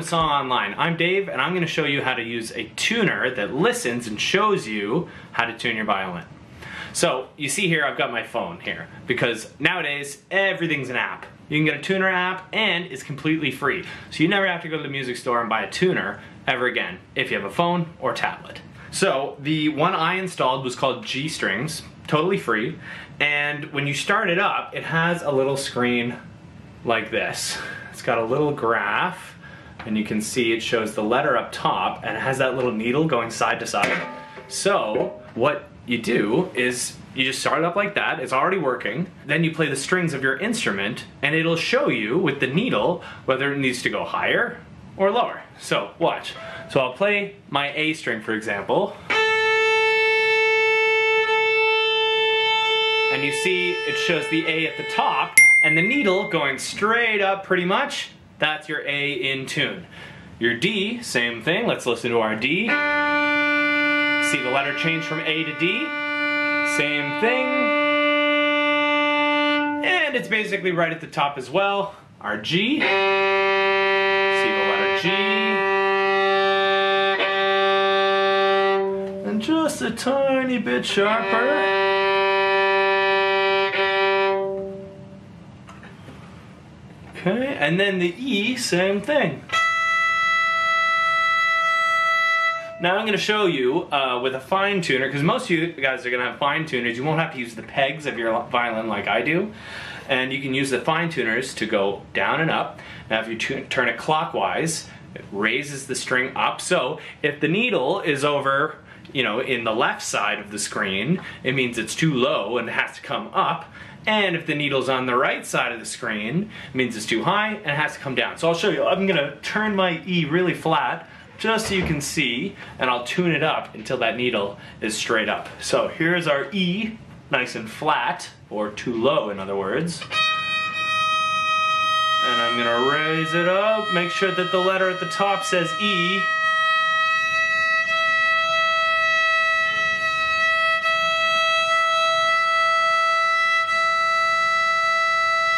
a song online. I'm Dave, and I'm going to show you how to use a tuner that listens and shows you how to tune your violin. So, you see here, I've got my phone here, because nowadays, everything's an app. You can get a tuner app, and it's completely free. So you never have to go to the music store and buy a tuner ever again, if you have a phone or tablet. So, the one I installed was called G Strings, totally free, and when you start it up, it has a little screen like this. It's got a little graph, and you can see it shows the letter up top, and it has that little needle going side to side. So, what you do is you just start it up like that, it's already working, then you play the strings of your instrument, and it'll show you with the needle whether it needs to go higher or lower. So, watch. So I'll play my A string, for example. And you see it shows the A at the top, and the needle going straight up pretty much. That's your A in tune. Your D, same thing. Let's listen to our D. See the letter change from A to D. Same thing. And it's basically right at the top as well. Our G. See the letter G. And just a tiny bit sharper. Okay, and then the E, same thing. Now I'm going to show you with a fine tuner, because most of you guys are going to have fine tuners. You won't have to use the pegs of your violin like I do. And you can use the fine tuners to go down and up. Now if you turn it clockwise, it raises the string up. So if the needle is over, in the left side of the screen, it means it's too low and it has to come up. And if the needle's on the right side of the screen, it means it's too high and it has to come down. So I'll show you. I'm going to turn my E really flat, just so you can see, and I'll tune it up until that needle is straight up. So here's our E, nice and flat, or too low in other words. And I'm going to raise it up, make sure that the letter at the top says E.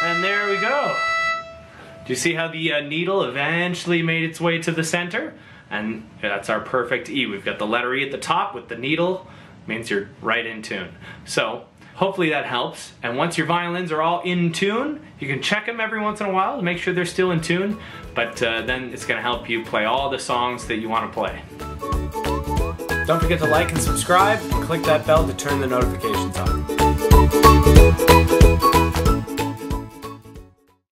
And there we go. Do you see how the needle eventually made its way to the center? And that's our perfect E. We've got the letter E at the top with the needle, means you're right in tune. So, hopefully that helps. And once your violins are all in tune, you can check them every once in a while to make sure they're still in tune, but then it's going to help you play all the songs that you want to play. Don't forget to like and subscribe, and click that bell to turn the notifications on.